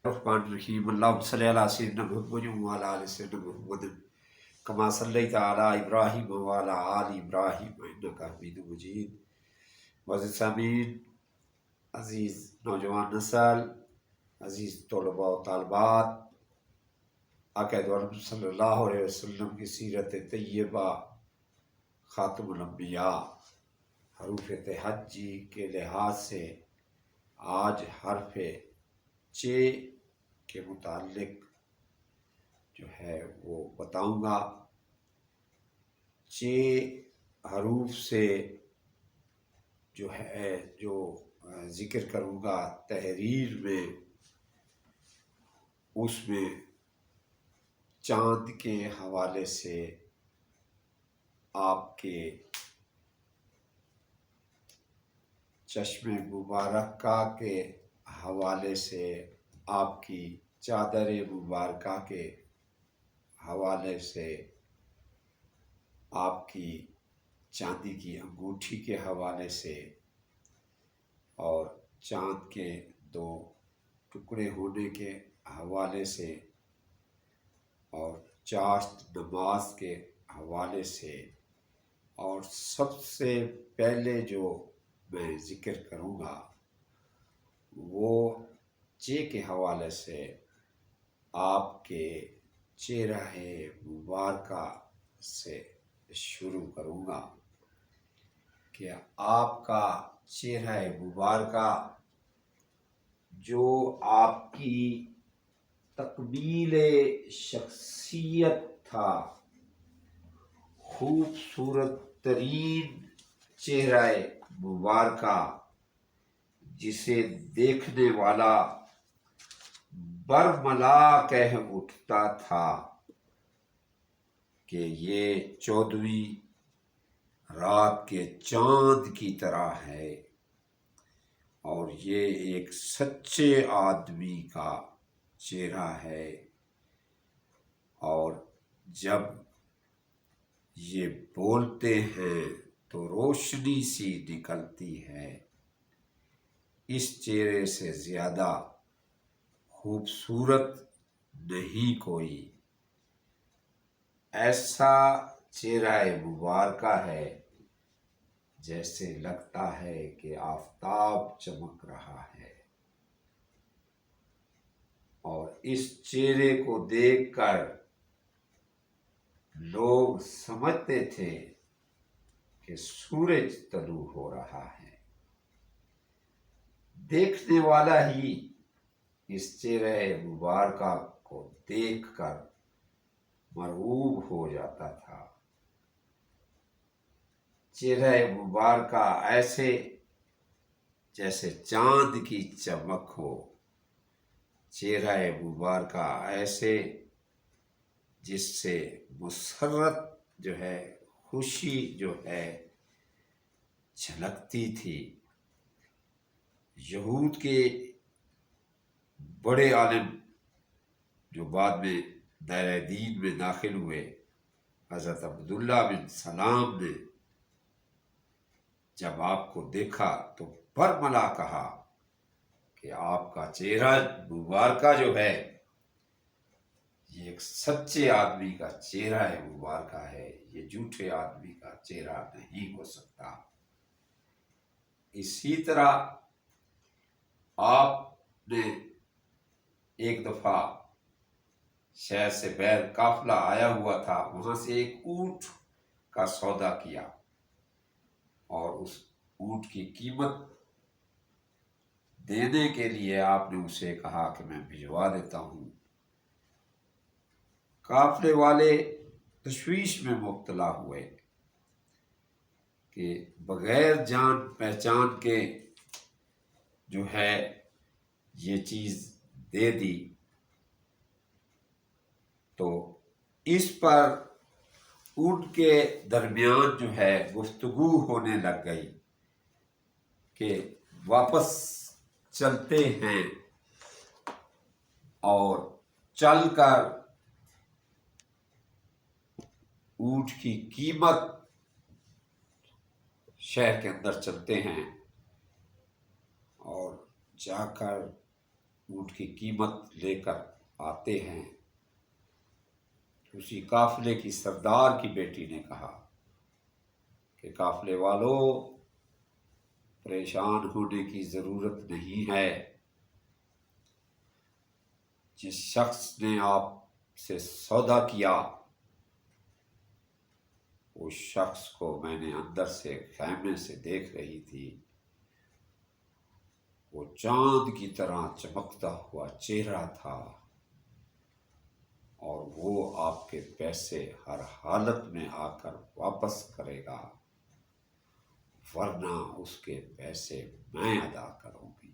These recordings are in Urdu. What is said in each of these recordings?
الرحمن الرحیم اللہم صلی علی سیدنا محمد وعلی آل سیدنا محمد کما صلیت علی ابراہیم وعلی آل ابراہیم انک حمید مجید۔ معزز سامعین، عزیز نوجوان نسل، عزیز طلباء و طالبات، آقا دو عالم صلی اللہ علیہ وسلم کی سیرت طیبہ خاتم الانبیاء حروف تہجی کے لحاظ سے آج حرف چ کے متعلق جو ہے وہ بتاؤں گا۔ چ حروف سے جو ہے جو ذکر کروں گا تحریر میں، اس میں چاند کے حوالے سے، آپ کے چشم مبارکہ کے حوالے سے، آپ کی چادر مبارکہ کے حوالے سے، آپ کی چاندی کی انگوٹھی کے حوالے سے، اور چاند کے دو ٹکڑے ہونے کے حوالے سے، اور چاشت نماز کے حوالے سے، اور سب سے پہلے جو میں ذکر کروں گا وہ چ کے حوالے سے آپ کے چہرہ مبارکہ سے شروع کروں گا کہ آپ کا چہرہ مبارکہ جو آپ کی تکمیل شخصیت تھا، خوبصورت ترین چہرہ مبارکہ جسے دیکھنے والا برملا کہہ اٹھتا تھا کہ یہ 14ویں رات کے چاند کی طرح ہے، اور یہ ایک سچے آدمی کا چہرہ ہے، اور جب یہ بولتے ہیں تو روشنی سی نکلتی ہے۔ اس چہرے سے زیادہ خوبصورت نہیں کوئی۔ ایسا چہرہ مبارکہ ہے جیسے لگتا ہے کہ آفتاب چمک رہا ہے، اور اس چہرے کو دیکھ کر لوگ سمجھتے تھے کہ سورج طلوع ہو رہا ہے۔ دیکھنے والا ہی اس چہرہ مبارکہ کو دیکھ کر مرعوب ہو جاتا تھا۔ چہرہ مبارکہ ایسے جیسے چاند کی چمک ہو، چہرہ مبارکہ ایسے جس سے مسرت جو ہے، خوشی جو ہے جھلکتی تھی۔ یہود کے بڑے عالم جو بعد میں دائرہ دین میں داخل ہوئے، حضرت عبداللہ بن سلام نے جب آپ کو دیکھا تو برملا کہا کہ آپ کا چہرہ مبارکہ جو ہے یہ ایک سچے آدمی کا چہرہ مبارکہ ہے، یہ جھوٹے آدمی کا چہرہ نہیں ہو سکتا۔ اسی طرح آپ نے ایک دفعہ شہر سے باہر قافلہ آیا ہوا تھا، وہاں سے ایک اونٹ کا سودا کیا، اور اس اونٹ کی قیمت دینے کے لیے آپ نے اسے کہا کہ میں بھجوا دیتا ہوں۔ قافلے والے تشویش میں مبتلا ہوئے کہ بغیر جان پہچان کے جو ہے یہ چیز دے دی، تو اس پر ان کے درمیان جو ہے گفتگو ہونے لگ گئی کہ واپس چلتے ہیں، اور چل کر اونٹ کی قیمت شہر کے اندر چلتے ہیں، اور جا کر اونٹ کی قیمت لے کر آتے ہیں۔ اسی قافلے کی سردار کی بیٹی نے کہا کہ قافلے والوں، پریشان ہونے کی ضرورت نہیں ہے، جس شخص نے آپ سے سودا کیا اس شخص کو میں نے اندر سے خیمے سے دیکھ رہی تھی، وہ چاند کی طرح چمکتا ہوا چہرہ تھا، اور وہ آپ کے پیسے ہر حالت میں آ کر واپس کرے گا، ورنہ اس کے پیسے میں ادا کروں گی۔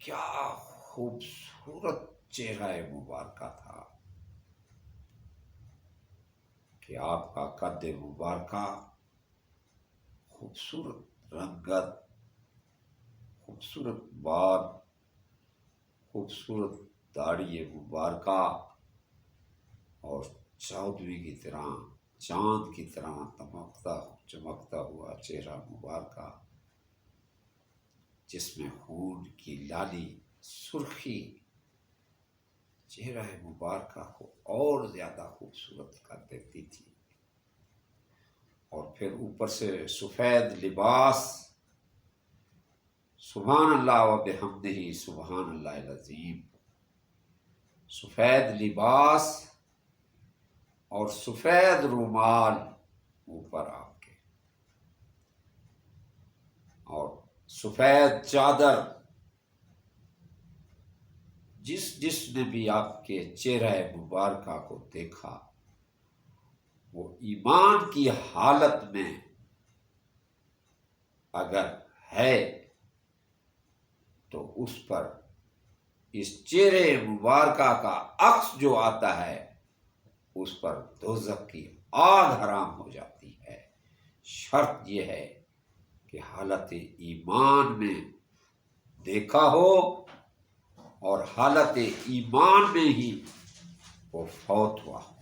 کیا خوبصورت چہرہ مبارکہ تھا کہ آپ کا قد مبارکہ، خوبصورت رنگت، خوبصورت بال، خوبصورت داڑھی مبارکہ، اور چودھویں کی طرح، چاند کی طرح چمکتا ہوا چہرہ مبارکہ، جس میں خون کی لالی سرخی چہرہ مبارکہ کو اور زیادہ خوبصورت کر دیتی تھی، اور پھر اوپر سے سفید لباس، سبحان اللہ و بحمدہ سبحان اللہ العظیم، سفید لباس اور سفید رومال اوپر آپ کے، اور سفید چادر۔ جس نے بھی آپ کے چہرہ مبارکہ کو دیکھا وہ ایمان کی حالت میں اگر ہے تو اس پر اس چہرے مبارکہ کا عکس جو آتا ہے اس پر دوزخ کی آگ حرام ہو جاتی ہے۔ شرط یہ ہے کہ حالت ایمان میں دیکھا ہو اور حالت ایمان میں ہی وہ فوت ہوا ہو۔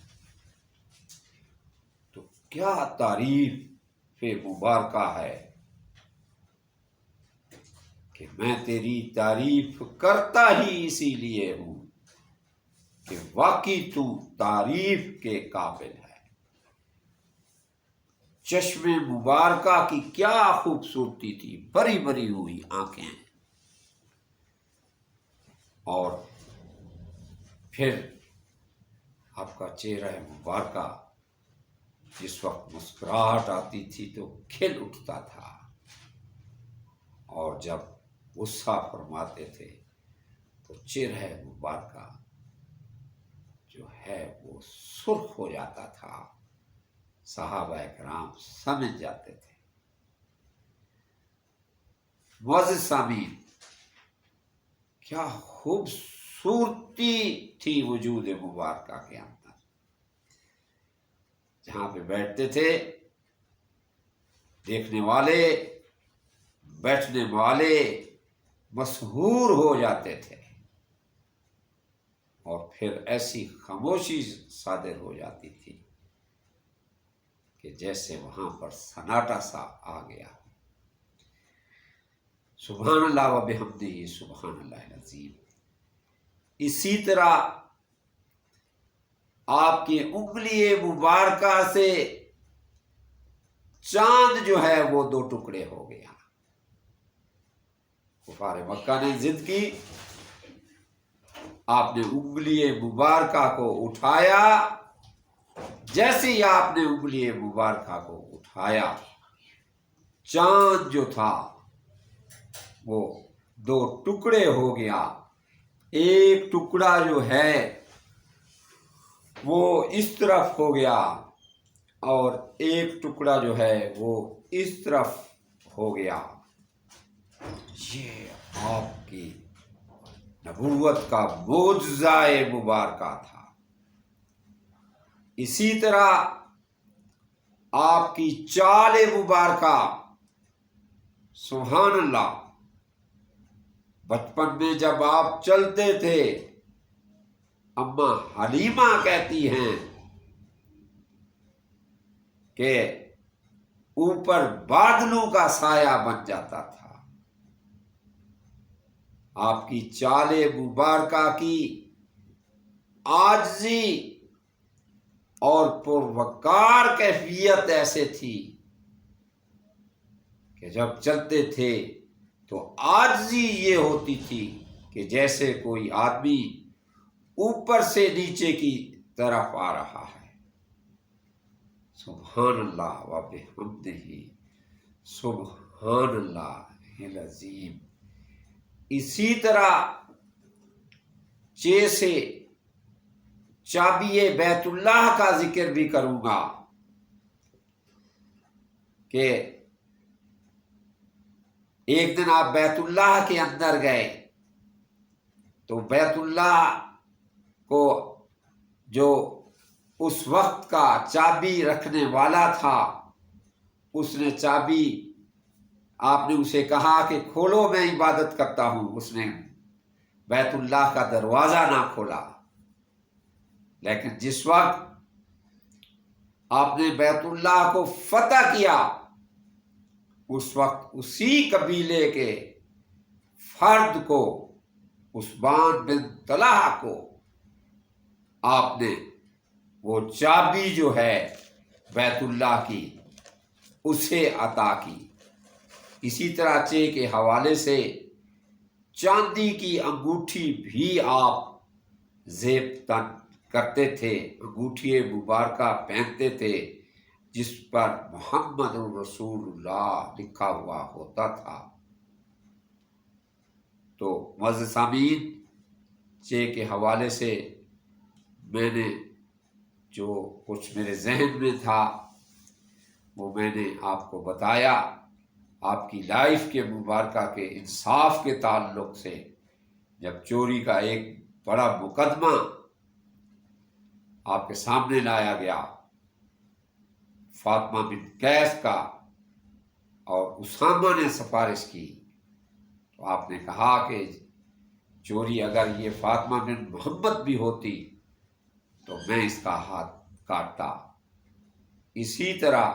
تو کیا تعریف مبارکہ ہے کہ میں تیری تعریف کرتا ہی اسی لیے ہوں کہ واقعی تو تعریف کے قابل ہے۔ چشم مبارکہ کی کیا خوبصورتی تھی، بری بری ہوئی آنکھیں، اور پھر آپ کا چہرہ مبارکہ جس وقت مسکراہٹ آتی تھی تو کھل اٹھتا تھا، اور جب غصہ فرماتے تھے تو چہرہ مبارکہ جو ہے وہ سرخ ہو جاتا تھا۔ صحابہ کرام سمجھ جاتے تھے۔ معزز سامعین، کیا خوبصورتی تھی وجود مبارکہ کے اندر۔ جہاں پہ بیٹھتے تھے دیکھنے والے، بیٹھنے والے مسحور ہو جاتے تھے، اور پھر ایسی خاموشی صادر ہو جاتی تھی کہ جیسے وہاں پر سناٹا سا آ گیا۔ سبحان اللہ و بحمدہ سبحان اللہ العظیم۔ اسی طرح آپ کی انگلی مبارکہ سے چاند جو ہے وہ 2 ٹکڑے ہو گیا۔ کفار مکہ نے ضد کی، آپ نے انگلی مبارکہ کو اٹھایا، جیسے ہی آپ نے انگلی مبارکہ کو اٹھایا، چاند جو تھا وہ 2 ٹکڑے ہو گیا۔ ایک ٹکڑا جو ہے وہ اس طرف ہو گیا، اور ایک ٹکڑا جو ہے وہ اس طرف ہو گیا۔ یہ آپ کی نبوت کا معجزہ مبارکہ تھا۔ اسی طرح آپ کی چال مبارکہ، سبحان اللہ، بچپن میں جب آپ چلتے تھے اماں حلیمہ کہتی ہیں کہ اوپر بادلوں کا سایہ بن جاتا تھا، آپ کی چال مبارکہ کی عاجزی اور پروقار کیفیت ایسے تھی کہ جب چلتے تھے تو عاجزی یہ ہوتی تھی کہ جیسے کوئی آدمی اوپر سے نیچے کی طرف آ رہا ہے۔ سبحان اللہ و بحمدہ، سبحان اللہ العظیم۔ اسی طرح سے چابی بیت اللہ کا ذکر بھی کروں گا کہ ایک دن آپ بیت اللہ کے اندر گئے تو بیت اللہ کو جو اس وقت کا چابی رکھنے والا تھا، اس نے چابی، آپ نے اسے کہا کہ کھولو میں عبادت کرتا ہوں، اس نے بیت اللہ کا دروازہ نہ کھولا۔ لیکن جس وقت آپ نے بیت اللہ کو فتح کیا، اس وقت اسی قبیلے کے فرد کو، عثمان بن طلحہ کو، آپ نے وہ چابی جو ہے بیت اللہ کی اسے عطا کی۔ اسی طرح کے حوالے سے چاندی کی انگوٹھی بھی آپ زیب تن کرتے تھے، انگوٹھی مبارکہ پہنتے تھے جس پر محمد رسول اللہ لکھا ہوا ہوتا تھا۔ تو معزز سامعین، کے حوالے سے میں نے جو کچھ میرے ذہن میں تھا وہ میں نے آپ کو بتایا۔ آپ کی لائف کے مبارکہ کے انصاف کے تعلق سے جب چوری کا ایک بڑا مقدمہ آپ کے سامنے لایا گیا، فاطمہ بن قیس کا، اور اسامہ نے سفارش کی، تو آپ نے کہا کہ چوری اگر یہ فاطمہ بن محمد بھی ہوتی تو میں اس کا ہاتھ کاٹتا۔ اسی طرح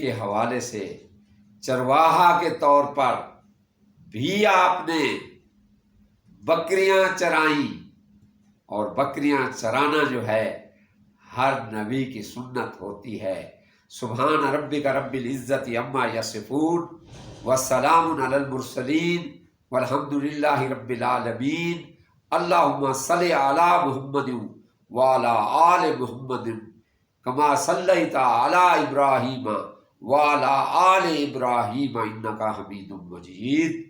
کے حوالے سے چرواہا کے طور پر بھی آپ نے بکریاں چرائیں، اور بکریاں چرانا جو ہے ہر نبی کی سنت ہوتی ہے۔ سبحان ربک رب العزت عما یصفون والسلام علی المرسلین والحمد للہ رب العالمین۔ اللہم صل علی محمد وعلی آل محمد کما صلیت علی ابراہیم وعلی آل ابراہیم انک حمید مجید۔